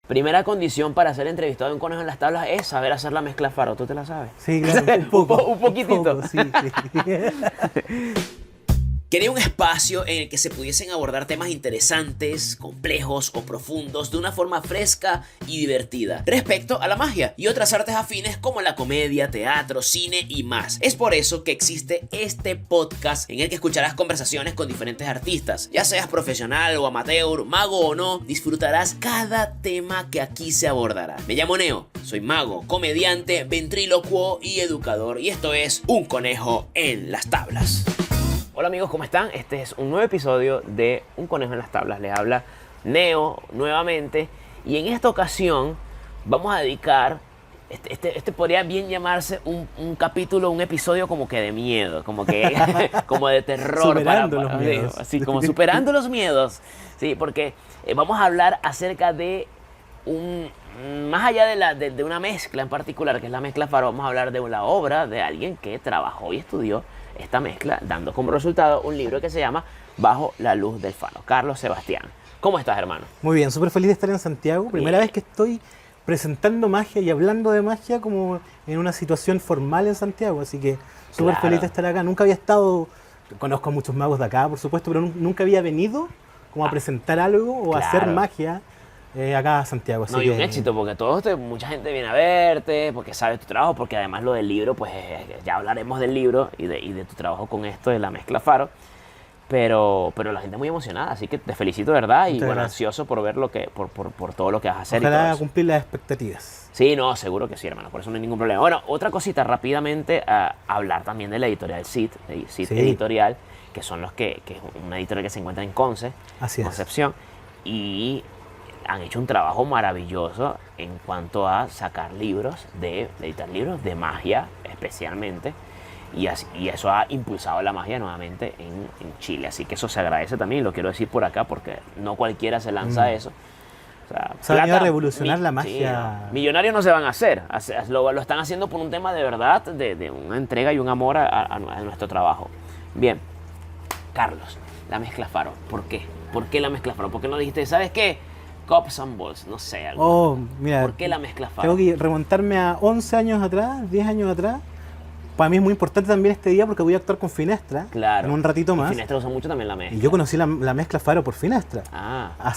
Primera condición para ser entrevistado en Un Conejo en las Tablas es saber hacer la mezcla Faro. ¿Tú te la sabes? Sí, claro, un poco. Un poquitito. Un poco, sí, sí. Quería un espacio en el que se pudiesen abordar temas interesantes, complejos o profundos de una forma fresca y divertida respecto a la magia y otras artes afines como la comedia, teatro, cine y más. Es por eso que existe este podcast en el que escucharás conversaciones con diferentes artistas. Ya seas profesional o amateur, mago o no, disfrutarás cada tema que aquí se abordará. Me llamo Neo, soy mago, comediante, ventrílocuo y educador y esto es Un Conejo en las Tablas. Hola amigos, ¿cómo están? Este es un nuevo episodio de Un Conejo en las Tablas. Les habla Neo nuevamente y en esta ocasión vamos a dedicar, este podría bien llamarse un capítulo, un episodio como que de miedo, como de terror. Superando los miedos. Así como superando los miedos. Sí, porque vamos a hablar acerca de más allá de una mezcla en particular, que es la mezcla Faro, vamos a hablar de la obra de alguien que trabajó y estudió esta mezcla, dando como resultado un libro que se llama Bajo la Luz del Faro. Carlos Sebastián. ¿Cómo estás, hermano? Muy bien, súper feliz de estar en Santiago. Primera vez que estoy presentando magia y hablando de magia como en una situación formal en Santiago, así que súper feliz de estar acá. Nunca había estado, conozco a muchos magos de acá, por supuesto, pero nunca había venido como a presentar algo o a hacer magia acá a Santiago. Así no, y un éxito, porque mucha gente viene a verte, porque sabe tu trabajo, porque además lo del libro, pues ya hablaremos del libro y de tu trabajo con esto de la mezcla Faro, pero la gente muy emocionada, así que te felicito, ¿verdad? Y bueno, ansioso por ver por todo lo que vas a hacer. Ojalá cumplir las expectativas. Sí, no, seguro que sí, hermano, por eso no hay ningún problema. Bueno, otra cosita rápidamente, hablar también de la editorial CID Editorial, que son que es una editorial que se encuentra en Concepción, y han hecho un trabajo maravilloso en cuanto a sacar editar libros de magia especialmente, y eso ha impulsado la magia nuevamente en Chile, así que eso se agradece también, lo quiero decir por acá porque no cualquiera se lanza a eso. O sea, a revolucionar la magia. Sí, no. Millonarios no se van a hacer, lo están haciendo por un tema de verdad, de una entrega y un amor a nuestro trabajo. Bien, Carlos, la mezcla Faro, ¿por qué? ¿Por qué la mezcla Faro? ¿Por qué no dijiste, ¿sabes qué? Cups and Balls, no sé. Mira, ¿por qué la mezcla Faro? Tengo que remontarme a 11 años atrás, 10 años atrás. Para mí es muy importante también este día porque voy a actuar con Finestra en un ratito más. Finestra usa mucho también la mezcla. Y yo conocí la mezcla Faro por Finestra.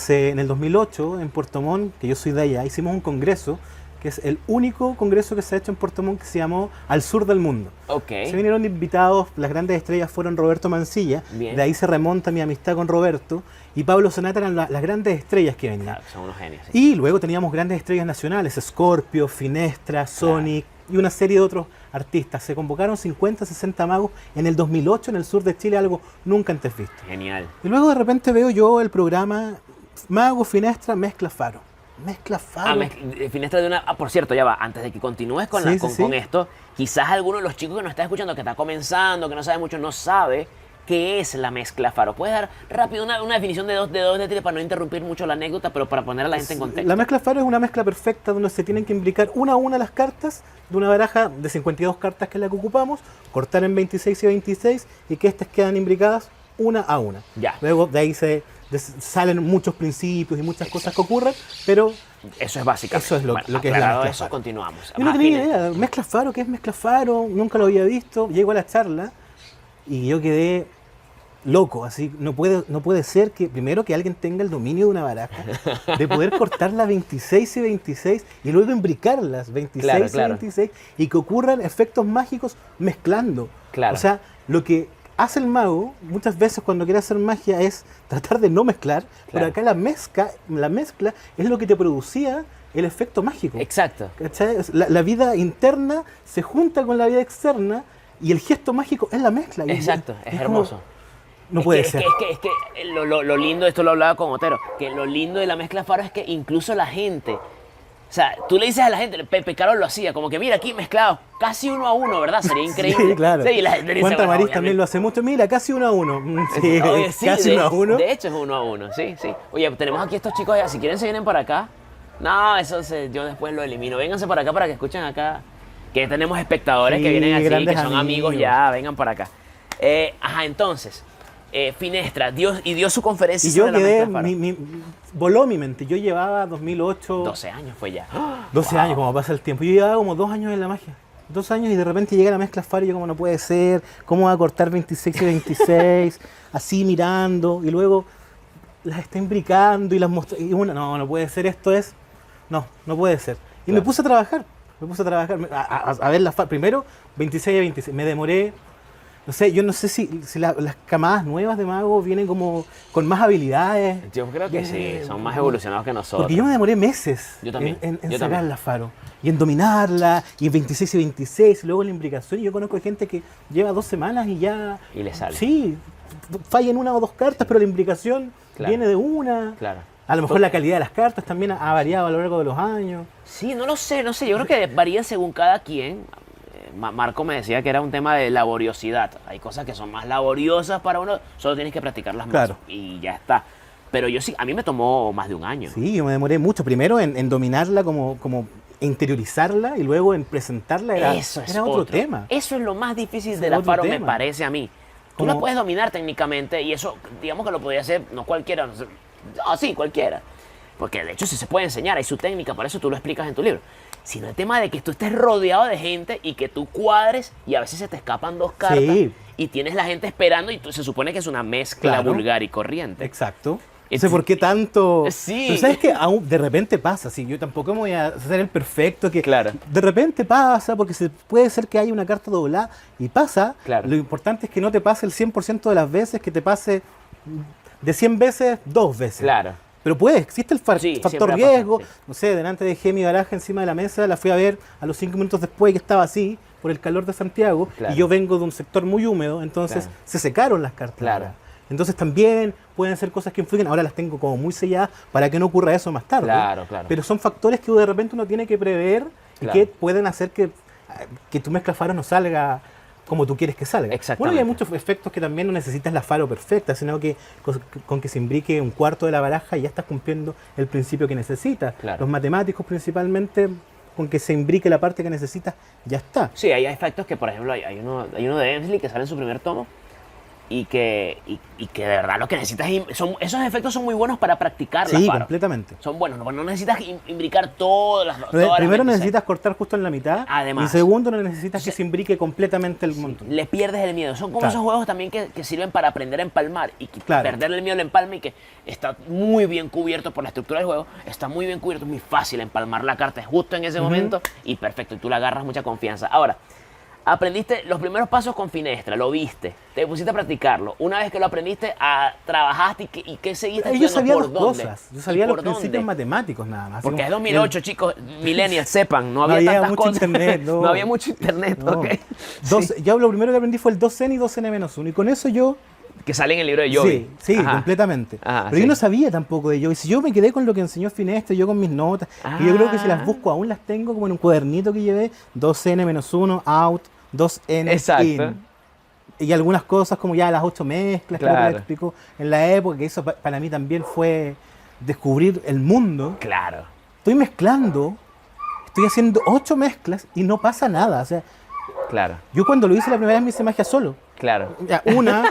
En el 2008, en Puerto Montt, que yo soy de allá, hicimos un congreso que es el único congreso que se ha hecho en Puerto Montt que se llamó Al Sur del Mundo. Se vinieron invitados, las grandes estrellas fueron Roberto Mancilla, de ahí se remonta mi amistad con Roberto, y Pablo Sonata eran las grandes estrellas que venían. Claro, son unos genios. Sí. Y luego teníamos grandes estrellas nacionales, Scorpio, Finestra, Sonic y una serie de otros artistas. Se convocaron 50, 60 magos en el 2008 en el sur de Chile, algo nunca antes visto. Genial. Y luego de repente veo yo el programa Mago, Finestra, Mezcla Faro. Mezcla Faro. Finestra de una... por cierto, ya va, antes de que continúes con esto, quizás alguno de los chicos que nos está escuchando, que está comenzando, que no sabe mucho, no sabe qué es la mezcla Faro. ¿Puedes dar rápido una definición de dos letras para no interrumpir mucho la anécdota, pero para poner a la gente en contexto? La mezcla Faro es una mezcla perfecta donde se tienen que imbricar una a una las cartas de una baraja de 52 cartas que es la que ocupamos, cortar en 26 y 26 y que estas quedan imbricadas una a una. Ya. Luego de ahí salen muchos principios y muchas cosas que ocurren, pero eso es básico. Eso es lo que es la mezcla eso, Faro. Continuamos. Yo no tenía idea. Mezcla Faro, ¿qué es mezcla Faro? Nunca lo había visto. Llego a la charla y yo quedé loco, así no puede ser que primero que alguien tenga el dominio de una baraja, de poder cortarla 26 y 26 y luego imbricarlas 26 y 26 y que ocurran efectos mágicos mezclando. O sea, lo que hace el mago muchas veces cuando quiere hacer magia es tratar de no mezclar, pero acá la mezcla es lo que te producía el efecto mágico. Exacto. La vida interna se junta con la vida externa y el gesto mágico es la mezcla. Exacto, es hermoso. No puede ser. Es que lo lindo, esto lo hablaba con Otero, que lo lindo de la mezcla Faro es que incluso la gente, o sea, tú le dices a la gente, Pepe Carol lo hacía, como que mira aquí mezclado, casi 1 a 1, ¿verdad? Sería increíble. Sí, claro. Sí, la gente dice, Juan Tamariz también lo hace mucho, mira, casi 1 a 1. Sí, sí, casi 1 a 1. De hecho es 1 a 1, sí. Oye, tenemos aquí estos chicos, si quieren se vienen para acá. No, yo después lo elimino. Vénganse para acá para que escuchen acá, que tenemos espectadores que vienen así, que son amigos ya, vengan para acá. Entonces, Finestra, dio su conferencia Y yo sobre la quedé, mezcla Faro. voló mi mente. Yo llevaba 2008, 12 años fue ya. 12 años, como pasa el tiempo. Yo llevaba como 2 años en la magia. 2 años y de repente llega la mezcla Faro y yo como no puede ser, ¿cómo va a cortar 26 y 26? Así mirando y luego las está imbricando y las mostró. Y una, no puede ser, no puede ser. Y Claro. me puse a trabajar, a ver las Faro. Primero 26 y 26. Me demoré, no sé, yo no sé si las camadas nuevas de magos vienen como con más habilidades. Yo creo que sí, son más evolucionados que nosotros. Porque yo me demoré meses Yo también, en yo sacar también. la Faro y en dominarla, y en 26 y 26, y luego la imbricación. Y yo conozco gente que lleva 2 semanas y ya. Y le sale. Sí, falla en 1 o 2 cartas, pero la imbricación Claro. viene de una. Claro. A lo mejor la calidad de las cartas también ha variado a lo largo de los años. Sí, no lo sé, no sé. Yo creo que varía según cada quien. Marco me decía que era un tema de laboriosidad. Hay cosas que son más laboriosas para uno, solo tienes que practicarlas más Claro. y ya está. Pero yo sí, a mí me tomó más de un año. Sí, yo me demoré mucho. Primero en dominarla, como interiorizarla, y luego en presentarla era otro tema. Eso es lo más difícil Ese de es la otro Faro, me tema. parece a mí. Tú Como- la puedes dominar técnicamente y eso, digamos que lo podía hacer, no cualquiera. No, sí, cualquiera. Porque de hecho sí se puede enseñar, hay su técnica, por eso tú lo explicas en tu libro. Sino el tema de que tú estés rodeado de gente y que tú cuadres y a veces se te escapan 2 cartas Sí. y tienes la gente esperando y se supone que es una mezcla Claro. vulgar y corriente. Exacto. No Es- sé por qué tanto. Sí. Pero sabes que aún de repente pasa. Sí, yo tampoco me voy a hacer el perfecto. Que Claro. De repente pasa, porque puede ser que haya una carta doblada y pasa. Claro. Lo importante es que no te pase el 100% de las veces, que te pase de 100 veces, 2 veces. Claro. Pero existe el Sí, factor siempre va a pasar, riesgo. sí. No sé, delante dejé mi baraja encima de la mesa, la fui a ver a los 5 minutos después que estaba así, por el calor de Santiago, Claro. y yo vengo de un sector muy húmedo, entonces Claro. se secaron las cartas. Claro. ahora. Entonces también pueden ser cosas que influyen. Ahora las tengo como muy selladas para que no ocurra eso más tarde. Claro, claro. Pero son factores que de repente uno tiene que prever y Claro. que pueden hacer que tu mezcla Faro no salga como tú quieres que salga. Exactamente. Bueno, y hay muchos efectos que también no necesitas la Faro perfecta, sino que con que se imbrique un cuarto de la baraja ya estás cumpliendo el principio que necesitas. Claro. Los matemáticos principalmente, con que se imbrique la parte que necesitas, ya está. Sí, hay efectos que, por ejemplo, hay uno de Emsley que sale en su primer tomo y que de verdad lo que necesitas esos efectos son muy buenos para practicar la Sí, Faro. completamente. Son buenos, no necesitas imbricar todas las Primero 26. necesitas cortar justo en la mitad. Además. Y segundo, no necesitas que se imbrique completamente el montón. Le pierdes el miedo. Son como Claro. esos juegos también que sirven para aprender a empalmar y que Claro. perder el miedo al empalme y que está muy bien cubierto por la estructura del juego, está muy bien cubierto, es muy fácil empalmar la carta justo en ese momento y perfecto, y tú le agarras mucha confianza. Ahora, aprendiste los primeros pasos con Finestra, lo viste, te pusiste a practicarlo. Una vez que lo aprendiste, trabajaste y qué seguiste Yo estudiando, sabía por 2 dónde. cosas. Yo sabía ¿Y los por principios dónde? matemáticos nada más. Así Porque como es 2008, chicos, millennials, sepan, no había había tantas mucho cosas. internet, no. No había mucho internet, No. ok. Yo lo primero que aprendí fue el 2N y 2N-1. Y con eso yo. Que sale en el libro de Joey. Sí, Ajá. completamente. Ajá, Pero sí. yo no sabía tampoco de Joey. Si yo me quedé con lo que enseñó Finestra, yo con mis notas. Y yo creo que si las busco, aún las tengo como en un cuadernito que llevé: 2N-1, out, 2N, Exacto. in. Y algunas cosas como ya las 8 mezclas, que Claro. lo que explicó en la época, que eso para mí también fue descubrir el mundo. Claro. Estoy mezclando, estoy haciendo 8 mezclas y no pasa nada. O sea, Claro, yo cuando lo hice la primera vez me hice magia solo. claro. Ya, 1,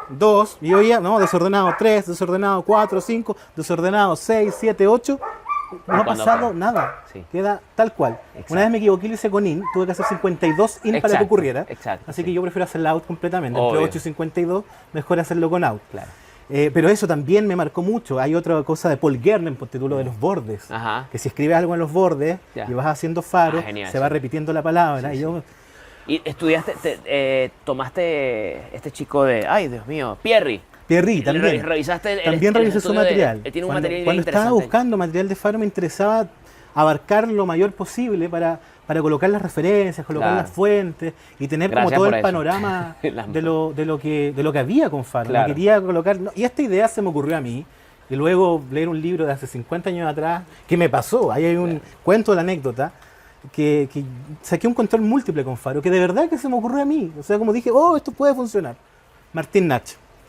2, y yo ya, no, desordenado 3, desordenado 4, 5, desordenado 6, 7, 8. No ha Cuando pasado fue. nada. Sí. Queda tal cual. Exacto. Una vez me equivoqué y lo hice con in, tuve que hacer 52 in para que Exacto, ocurriera. exacto, Así sí. que yo prefiero hacerla out completamente. Obvio. Entre 8 y 52, mejor hacerlo con out. Claro. Pero eso también me marcó mucho. Hay otra cosa de Paul Gernen, por título de los bordes. Ajá. Que si escribes algo en los bordes Ya. y vas haciendo faro, Genial, se va sí. repitiendo la palabra. Sí, y yo, Y estudiaste, tomaste este chico de, ay Dios mío, Pierri. Pierri también. Revisaste También revisé su estudio de- material. él tiene un Cuando- material Cuando estaba interesante. buscando material de faro me interesaba abarcar lo mayor posible para colocar las referencias, colocar Claro. las fuentes y tener Gracias como todo por el eso. panorama Las- de lo que había con faro. Claro. Me quería colocar, y esta idea se me ocurrió a mí. Y luego leer un libro de hace 50 años atrás, que me pasó, ahí hay un cuento de la anécdota, que saqué un control múltiple con faro, que de verdad que se me ocurrió a mí. O sea, como dije, oh, esto puede funcionar. Martín Nach.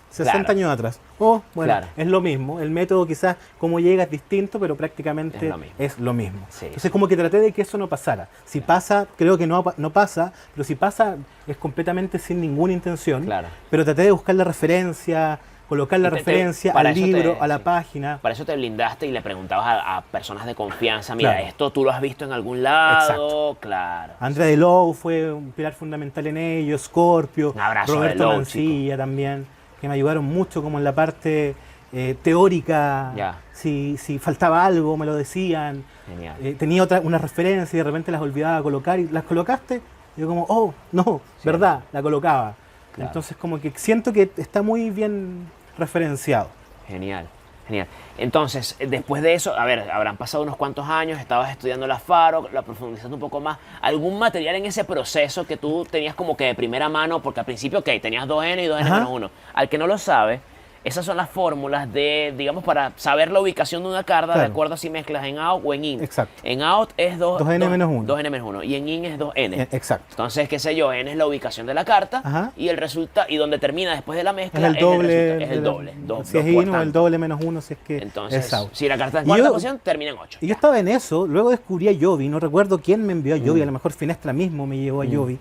60 Claro. años atrás. O, bueno, Claro. es lo mismo. El método quizás como llega es distinto, pero prácticamente Es lo mismo. Sí. Entonces como que traté de que eso no pasara. Si pasa, creo que no pasa, pero si pasa es completamente sin ninguna intención. Claro. Pero traté de buscar la referencia, colocar la referencia para al eso libro, a la sí. página. Para eso te blindaste y le preguntabas a personas de confianza, mira, Claro. esto tú lo has visto en algún lado. Exacto. Claro. Andrea Delou fue un pilar fundamental en ello, Scorpio, Un abrazo a Roberto Delou, Mancilla también, que me ayudaron mucho como en la parte teórica. Ya. Si faltaba algo, me lo decían. Genial. Tenía una referencia y de repente las olvidaba colocar y las colocaste. Y yo como, oh, no, Sí. verdad, la colocaba. Claro. Entonces como que siento que está muy bien referenciado. Genial, genial. Entonces, después de eso, a ver, habrán pasado unos cuantos años, estabas estudiando la Faro, la profundizando un poco más. ¿Algún material en ese proceso que tú tenías como que de primera mano? Porque al principio, ok, tenías 2N y 2N Ajá. menos 1. Al que no lo sabe, esas son las fórmulas de, digamos, para saber la ubicación de una carta, de Claro. acuerdo a si mezclas en out o en in. Exacto. En out es 2N menos 1. 2N menos 1. Y en in es 2N. Exacto. Entonces, qué sé yo, N es la ubicación de la carta. Ajá. Y el resultado, y donde termina después de la mezcla Es el doble. es el doble. Si es in o el doble menos 1 si es que Entonces, es out. si la carta es Y cuarta yo- posición, termina en 8. Y yo estaba en eso, luego descubrí a Yovi, no recuerdo quién me envió a Yovi, a lo mejor Finestra mismo me llevó a Yovi.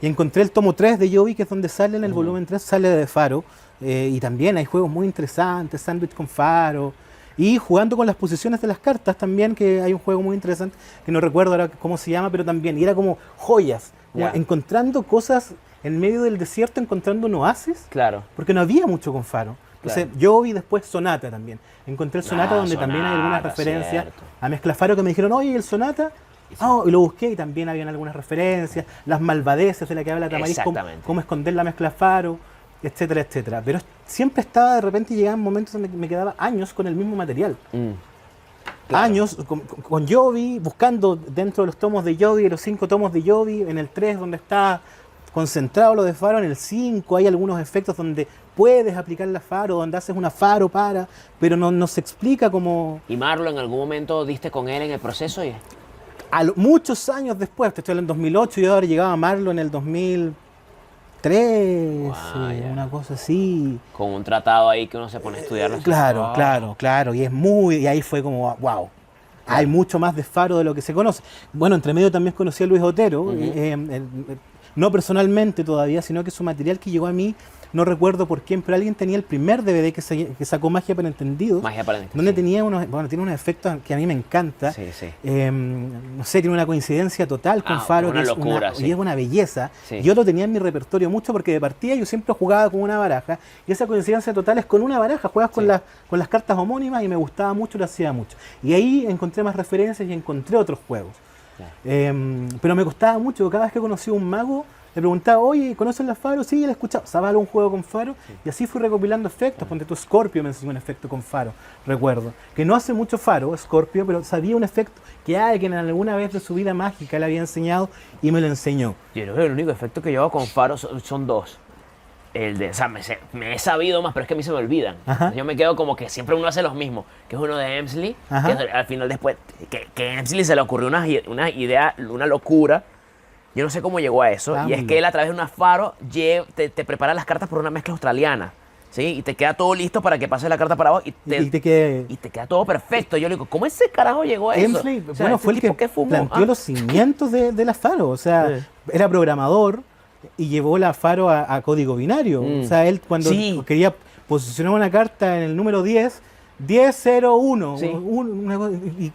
Y encontré el tomo 3 de Yovi, que es donde sale en el volumen 3, sale de Faro. Y también hay juegos muy interesantes, Sandwich con Faro. Y jugando con las posiciones de las cartas también, que hay un juego muy interesante, que no recuerdo ahora cómo se llama, pero también, y era como joyas, como Ya. encontrando cosas en medio del desierto, encontrando un oasis, Claro. porque no había mucho con Faro. Entonces, yo vi después Sonata también. Encontré el Sonata donde también hay algunas Sonata, referencias cierto. a Mezcla Faro que me dijeron, oye, ¿y el Sonata? Y lo busqué y también habían algunas referencias, las malvadeces de la que habla Tamariz, Exactamente. cómo esconder la Mezcla Faro, etcétera, etcétera. Pero siempre estaba, de repente llegaban momentos donde me quedaba años con el mismo material. Claro. Años con Yovi, buscando dentro de los tomos de Yovi, de los 5 tomos de Yovi, en el 3 donde está concentrado lo de Faro, en el 5 hay algunos efectos donde puedes aplicar la Faro, donde haces una Faro pero no se explica como ¿Y Marlo en algún momento diste con él en el proceso? Y... muchos años después, te estoy hablando en 2008, yo ahora llegaba a Marlo en el 2003, Wow, ya. una cosa así. Con un tratado ahí que uno se pone a estudiarlo. Claro, Ah. claro, y ahí fue como, wow. Hay mucho más de Faro de lo que se conoce. Bueno, entre medio también conocí a Luis Otero, no personalmente todavía, sino que su material que llegó a mí, no recuerdo por quién, pero alguien tenía el primer DVD que sacó Magia para Entendidos, Magia para Entendidos, donde sí. tenía tiene unos efectos que a mí me encanta. Sí, sí. No sé, tiene una coincidencia total con Faro, una que locura, es sí. y es una belleza. Sí. Yo lo tenía en mi repertorio mucho porque de partida yo siempre jugaba con una baraja y esa coincidencia total es con una baraja, juegas con, Sí. con las cartas homónimas y me gustaba mucho, lo hacía mucho. Y ahí encontré más referencias y encontré otros juegos. Claro. Pero me costaba mucho, cada vez que conocí a un mago, le preguntaba, oye, ¿conocen la Faro? Sí, la he escuchado. ¿Sabes un juego con Faro? Y así fui recopilando efectos. Ponte tu Scorpio me enseñó un efecto con Faro, recuerdo. Que no hace mucho Faro, Scorpio, pero sabía un efecto que alguien alguna vez de su vida mágica le había enseñado y me lo enseñó. Yo creo que el único efecto que yo hago con Faro son dos. El de, o sea, me he sabido más, pero es que a mí se me olvidan. Ajá. Yo me quedo como que siempre uno hace los mismos, que es uno de Emsley, Ajá. que al final después, que a Emsley se le ocurrió una idea, una locura. Yo no sé cómo llegó a eso, y es que él a través de una Faro te prepara las cartas por una mezcla australiana, ¿sí? Y te queda todo listo para que pases la carta para abajo y te quedé... te queda todo perfecto. Yo le digo, ¿cómo ese carajo llegó a eso? Emsley, O sea, bueno, ¿este fue el tipo que qué fumó? planteó Ah. los cimientos de la Faro. O sea, Sí. era programador y llevó la Faro a código binario. O sea, él cuando Sí. quería posicionar una carta en el número 10, 10-0-1, Sí.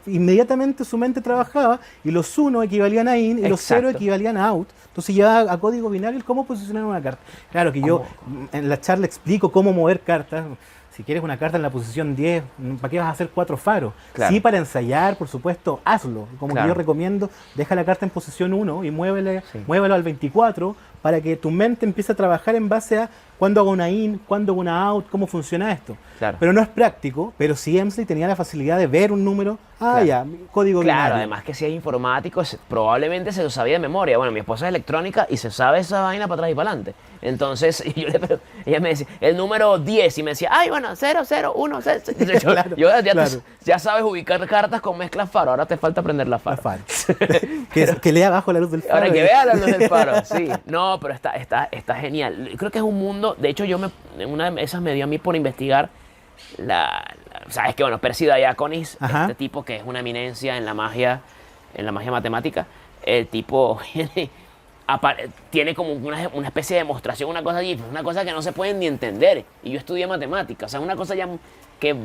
inmediatamente su mente trabajaba y los 1 equivalían a in y los 0 Exacto. equivalían a out. Entonces llevaba a código binario el cómo posicionar una carta. Claro que yo en la charla explico cómo mover cartas. Si quieres una carta en la posición 10, ¿para qué vas a hacer 4 faros? Claro. Sí, para ensayar, por supuesto, hazlo. Como Claro. que yo recomiendo, deja la carta en posición 1 y muévelo Sí. al 24 para que tu mente empiece a trabajar en base a cuándo hago una in, cuándo hago una out, cómo funciona esto. Claro. Pero no es práctico, pero sí Emsley tenía la facilidad de ver un número, Claro. ya, código Claro, binario. además que si es informático, probablemente se lo sabía de memoria. Bueno, mi esposa es electrónica y se sabe esa vaina para atrás y para adelante. Entonces, ella me decía, el número 10, y me decía, ay, bueno, 0, 0, 1, 0. Claro, Ya, claro. ya sabes ubicar cartas con mezcla Faro, ahora te falta aprender la La Faro. Faro. que lea abajo la luz del faro. Ahora que vea la luz del Faro, sí. No, pero está genial. Creo que es un mundo, tenido, de hecho una de esas me dio a mí por investigar sabes que bueno, Percy Diaconis, Ajá. este tipo que es una eminencia en la magia matemática, el tipo tiene como una especie de demostración, una cosa allí, una cosa que no se puede ni entender. Y yo estudié matemáticas, o sea, una cosa ya que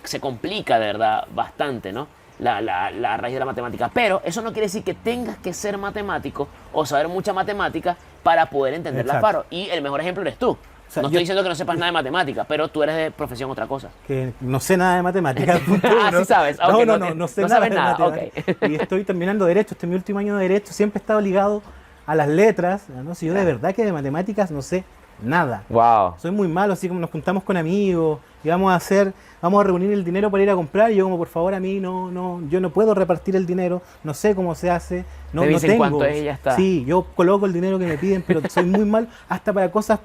se complica de verdad bastante, ¿no? La raíz de la matemática. Pero eso no quiere decir que tengas que ser matemático o saber mucha matemática para poder entender la Exacto. Faro. Y el mejor ejemplo eres tú. sea, no yo- estoy diciendo que no sepas nada de matemática, pero tú eres de profesión otra cosa. Que no sé nada de matemáticas. punto Ah, uno. sí sabes. Ah, No, ok, no sé no nada sabes de nada, matemáticas. ok. Y estoy terminando Derecho, este es mi último año de Derecho, siempre he estado ligado a las letras, ¿no? Si yo de verdad que de matemáticas no sé nada. Wow. Soy muy malo, así como nos juntamos con amigos y vamos a reunir el dinero para ir a comprar y yo como por favor a mí yo no puedo repartir el dinero, no sé cómo se hace, no, Te no dicen tengo. cuánto es y ya está. Sí, yo coloco el dinero que me piden, pero soy muy mal hasta para cosas,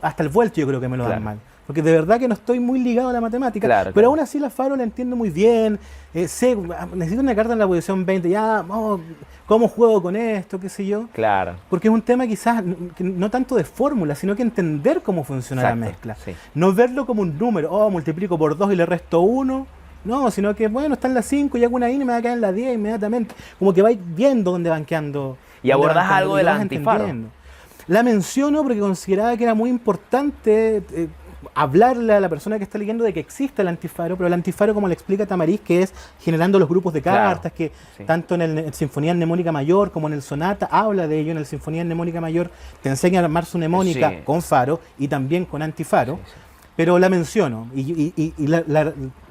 hasta el vuelto yo creo que me lo dan Claro. mal. Porque de verdad que no estoy muy ligado a la matemática, Claro, pero claro. aún así la Faro la entiendo muy bien, necesito una carta en la posición 20, ya, ¿cómo juego con esto? ¿Qué sé yo? Claro. Porque es un tema quizás que no tanto de fórmula, sino que entender cómo funciona la Exacto, mezcla. sí. No verlo como un número, multiplico por 2 y le resto 1. No, sino que, bueno, está en la 5 y hago una I y me va a quedar en la 10 inmediatamente. Como que vais viendo dónde van quedando. ¿Y dónde abordas van quedando, algo y de lo la vas antifaro? entendiendo. La menciono porque consideraba que era muy importante hablarle a la persona que está leyendo de que existe el antifaro, pero el antifaro, como le explica Tamariz, que es generando los grupos de Claro, cartas, que sí. tanto en Sinfonía Mnemónica Mayor como en el Sonata habla de ello. En el Sinfonía Mnemónica Mayor te enseña a armar su mnemónica Sí. con faro y también con antifaro. Sí, sí. Pero la menciono y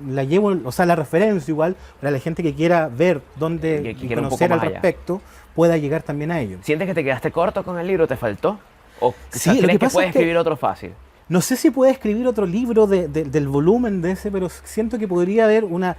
la llevo, o sea, la referencio igual para la gente que quiera ver dónde Que y quiera un conocer poco al más allá. respecto, pueda llegar también a ello. ¿Sientes que te quedaste corto con el libro? ¿Te faltó? ¿O Sí, lo crees que que pasa puedes es que- escribir otro fácil? No sé si puede escribir otro libro del volumen de ese, pero siento que podría haber una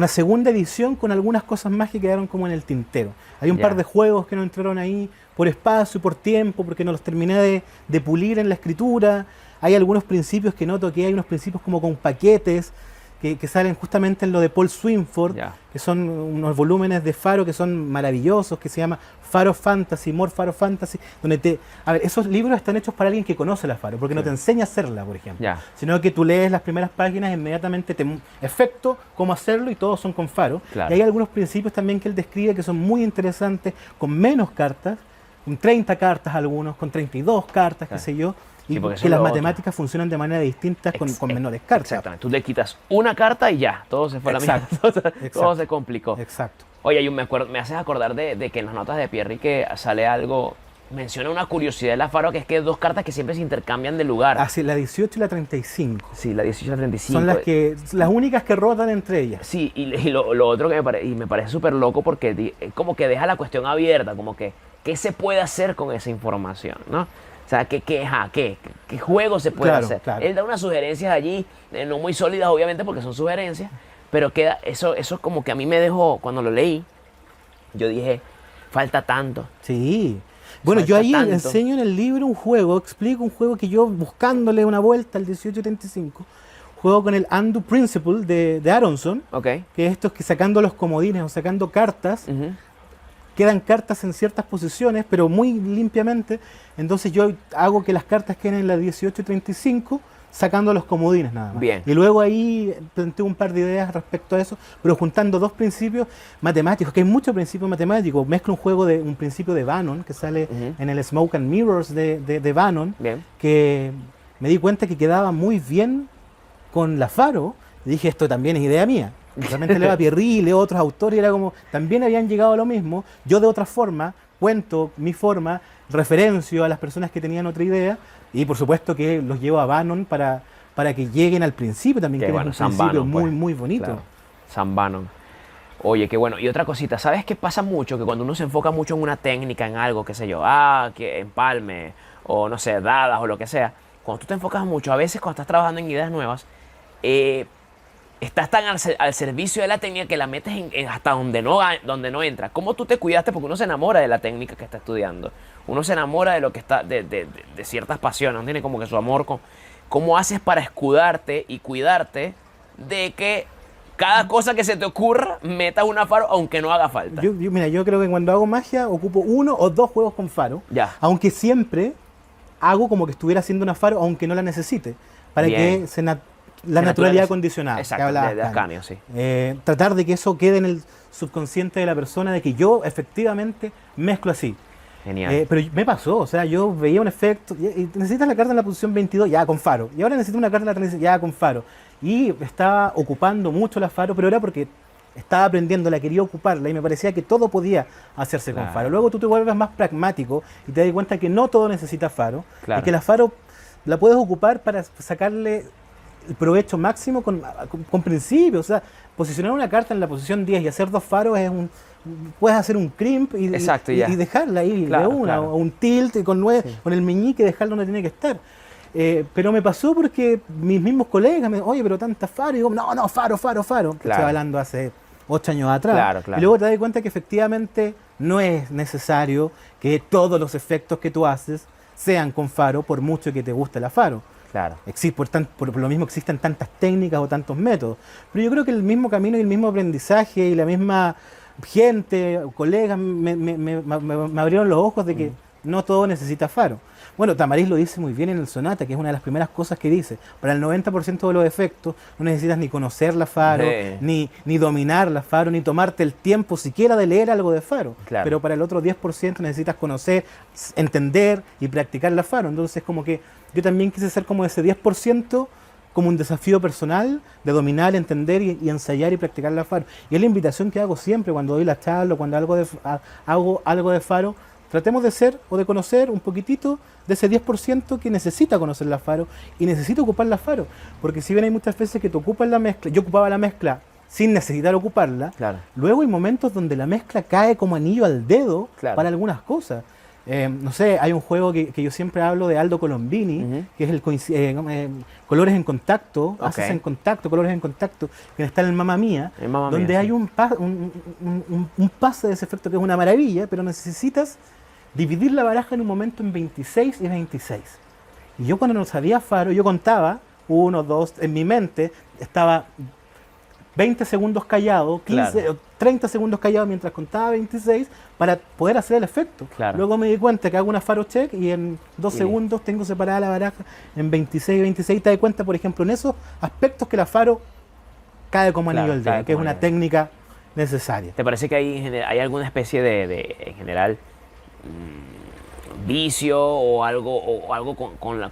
segunda edición con algunas cosas más que quedaron como en el tintero. Hay un Ya. par de juegos que no entraron ahí por espacio, por tiempo, porque no los terminé de pulir en la escritura. Hay algunos principios que noto que hay unos principios como con paquetes que salen justamente en lo de Paul Swinford, Ya. que son unos volúmenes de Faro que son maravillosos, que se llama Faro Fantasy, More Faro Fantasy, donde esos libros están hechos para alguien que conoce la Faro, porque no te enseña a hacerla, por ejemplo, Ya. sino que tú lees las primeras páginas, inmediatamente efecto, cómo hacerlo, y todos son con Faro. Claro. Y hay algunos principios también que él describe que son muy interesantes, con menos cartas, con 30 cartas algunos, con 32 cartas, Claro. qué sé yo, Sí, y porque eso que es las lo otro. matemáticas funcionan de manera distinta con menores cartas. Exactamente. Tú le quitas una carta y ya, todo se fue a la Exacto, mierda. Todo exacto. se complicó. Exacto. Oye, yo me haces acordar de que en las notas de Pierre que sale algo, menciona una curiosidad de la Faro, que es que hay dos cartas que siempre se intercambian de lugar. Así, la 18 y la 35. Sí, la 18 y la 35. Son las únicas que rotan entre ellas. Sí, y lo otro que me parece súper loco porque como que deja la cuestión abierta, como que qué se puede hacer con esa información, ¿no? O sea, ¿qué juego se puede Claro, hacer? claro. Él da unas sugerencias allí, no muy sólidas obviamente porque son sugerencias, pero eso como que a mí me dejó, cuando lo leí, yo dije, falta tanto. Sí. Bueno, yo Falta ahí tanto. enseño en el libro un juego, explico un juego que yo, buscándole una vuelta al 1835, juego con el Undo Principle de Aronson, Ok. que es estos que sacando los comodines o sacando cartas, Ujú. quedan cartas en ciertas posiciones, pero muy limpiamente. Entonces yo hago que las cartas queden en la 18 y 35, sacando los comodines nada más. Bien. Y luego ahí planteo un par de ideas respecto a eso, pero juntando dos principios matemáticos, que hay muchos principios matemáticos. Mezclo un principio de Bannon, que sale Ujú. en el Smoke and Mirrors de Bannon, Bien. que me di cuenta que quedaba muy bien con la Faro. Y dije, esto también es idea mía. Realmente leo a Pierri, leo a otros autores y era como, también habían llegado a lo mismo. Yo de otra forma, cuento mi forma, referencio a las personas que tenían otra idea y por supuesto que los llevo a Bannon para que lleguen al principio también, Qué que bueno, es Sam un principio Bannon, muy, pues. muy bonito. Claro. Sam Bannon. Oye, qué bueno. Y otra cosita, ¿sabes qué pasa mucho? Que cuando uno se enfoca mucho en una técnica, en algo, qué sé yo, que empalme, o no sé, dadas, o lo que sea, cuando tú te enfocas mucho, a veces cuando estás trabajando en ideas nuevas, estás tan al servicio de la técnica que la metes hasta donde no entra. ¿Cómo tú te cuidaste? Porque uno se enamora de la técnica que está estudiando. Uno se enamora de lo que está, de ciertas pasiones. Uno tiene como que su amor con... ¿Cómo haces para escudarte y cuidarte de que cada cosa que se te ocurra metas una Faro aunque no haga falta? Mira, yo creo que cuando hago magia ocupo 1 o 2 juegos con Faro, Ya. aunque siempre hago como que estuviera haciendo una faro aunque no la necesite, para Bien. que la naturalidad condicionada, que Exacto, hablaba de Ascanio. Ascanio, sí. Tratar de que eso quede en el subconsciente de la persona, de que yo efectivamente mezclo así. Genial. Pero me pasó, o sea, yo veía un efecto, y necesitas la carta en la posición 22, ya con faro, y ahora necesito una carta en la 36, ya con faro. Y estaba ocupando mucho la faro, pero era porque estaba aprendiendo, la quería ocuparla y me parecía que todo podía hacerse con Claro. faro. Luego tú te vuelves más pragmático y te das cuenta que no todo necesita faro, Claro. y que la faro la puedes ocupar para sacarle el provecho máximo con principios. O sea, posicionar una carta en la posición 10 y hacer 2 faros puedes hacer un crimp y Exacto, ya. dejarla ahí Claro, de una, claro. o un tilt con el meñique, dejarlo donde tiene que estar. Pero me pasó porque mis mismos colegas me dicen, oye, pero tanta faro, y digo, no, faro. Claro. Estoy hablando hace 8 años atrás. Claro. Y luego te das cuenta que efectivamente no es necesario que todos los efectos que tú haces sean con faro, por mucho que te guste la faro. Claro. Por lo mismo existen tantas técnicas o tantos métodos. Pero yo creo que el mismo camino y el mismo aprendizaje y la misma gente, colegas, me abrieron los ojos de que no todo necesita faro. Bueno, Tamariz lo dice muy bien en el Sonata, que es una de las primeras cosas que dice. Para el 90% de los efectos no necesitas ni conocer la faro, Sí. ni dominar la faro, ni tomarte el tiempo siquiera de leer algo de faro. Claro. Pero para el otro 10% necesitas conocer, entender y practicar la faro. Entonces, como que yo también quise ser como ese 10%, como un desafío personal de dominar, entender y ensayar y practicar la faro. Y es la invitación que hago siempre cuando doy la charla, cuando hago algo de faro. Tratemos de ser o de conocer un poquitito de ese 10% que necesita conocer la faro y necesita ocupar la faro. Porque si bien hay muchas veces que te ocupan la mezcla, yo ocupaba la mezcla sin necesitar ocuparla, Claro. luego hay momentos donde la mezcla cae como anillo al dedo Claro. para algunas cosas. No sé, hay un juego que yo siempre hablo de Aldo Colombini, Ujú. que es el colores en contacto, Ok. haces en contacto, colores en contacto, que está en el Mamma Mía, En Mamma donde Mía, hay sí. un pase de ese efecto que es una maravilla, pero necesitas dividir la baraja en un momento en 26 y 26. Y yo cuando no sabía faro, yo contaba 1, 2, en mi mente estaba 20 segundos callado, 15, Claro. 30 segundos callado mientras contaba 26 para poder hacer el efecto. Claro. Luego me di cuenta que hago una faro check y en 2 Y segundos tengo separada la baraja en 26 y 26. Te das cuenta, por ejemplo, en esos aspectos que la faro cae como anillo Claro, al dedo, cae que es como una anillo. técnica necesaria. ¿Te parece que hay alguna especie en general, vicio o algo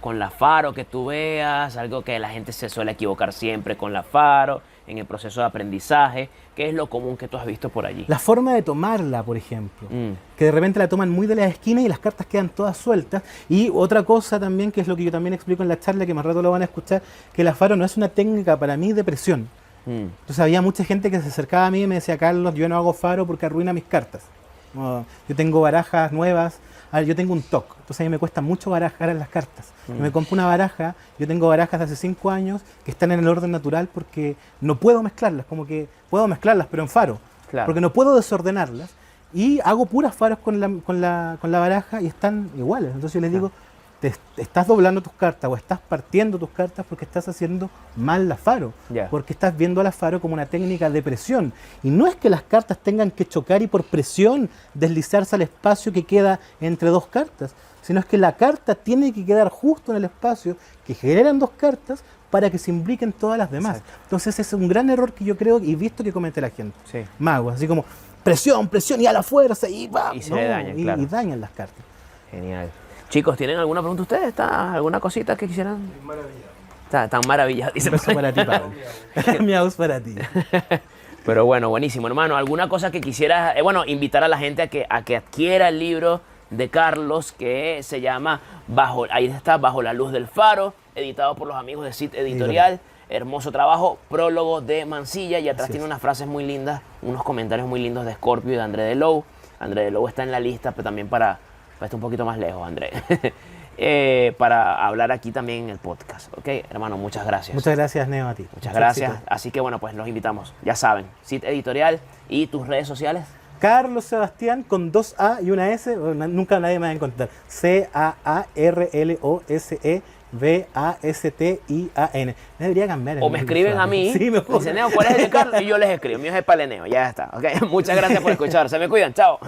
con la faro que tú veas, algo que la gente se suele equivocar siempre con la faro en el proceso de aprendizaje? ¿Qué es lo común que tú has visto por allí? La forma de tomarla, por ejemplo, Mm. que de repente la toman muy de las esquinas y las cartas quedan todas sueltas. Y otra cosa también, que es lo que yo también explico en la charla, que más rato lo van a escuchar, que la faro no es una técnica para mí de presión. Entonces había mucha gente que se acercaba a mí y me decía, Carlos, yo no hago faro porque arruina mis cartas. Yo tengo barajas nuevas, yo tengo un TOC, entonces a mí me cuesta mucho barajar en las cartas. Yo me compro una baraja, yo tengo barajas de hace 5 años que están en el orden natural porque no puedo mezclarlas, como que puedo mezclarlas pero en faro, Claro. porque no puedo desordenarlas. Y hago puras faros con la baraja y están iguales. Entonces yo les digo, te estás doblando tus cartas o estás partiendo tus cartas porque estás haciendo mal la faro. Ya. Porque estás viendo a la faro como una técnica de presión. Y no es que las cartas tengan que chocar y por presión deslizarse al espacio que queda entre 2 cartas, sino es que la carta tiene que quedar justo en el espacio que generan 2 cartas para que se imbriquen todas las demás. Exacto. Entonces ese es un gran error que yo creo y visto que comete la gente. Sí. Magos, así como presión y a la fuerza y va. Y se le dañan, claro. Y dañan las cartas. Genial. Chicos, ¿tienen alguna pregunta ustedes? ¿Alguna cosita que quisieran? Están maravillados. Dice Un beso para ti, Pablo. Miaus para ti. Pero bueno, buenísimo, hermano. ¿Alguna cosa que quisieras, invitar a la gente a que adquiera el libro de Carlos, que se llama ahí está, Bajo la luz del faro, editado por los amigos de Cid Editorial? Hermoso trabajo, prólogo de Mansilla, y atrás Así tiene es. unas frases muy lindas, unos comentarios muy lindos de Scorpio y de André Delou. André Delou está en la lista, pero también para estar un poquito más lejos, André. Para hablar aquí también en el podcast. Ok, hermano, muchas gracias. Muchas gracias, Neo, a ti. Muchas Mucho gracias. éxito. Así que bueno, pues los invitamos. Ya saben, Cid Editorial y tus redes sociales. Carlos Sebastián con 2 A y una S. Nunca nadie me va a encontrar. CAARLOSEBASTIAN. Me debería cambiar. el O me nombre, escriben a ¿sabes? mí. Sí, mejor. Dicen, Neo, ¿cuál es el de Carlos? Y yo les escribo. El mío es el Paleneo. Ya está. Ok, muchas gracias por escuchar. Se me cuidan. Chao.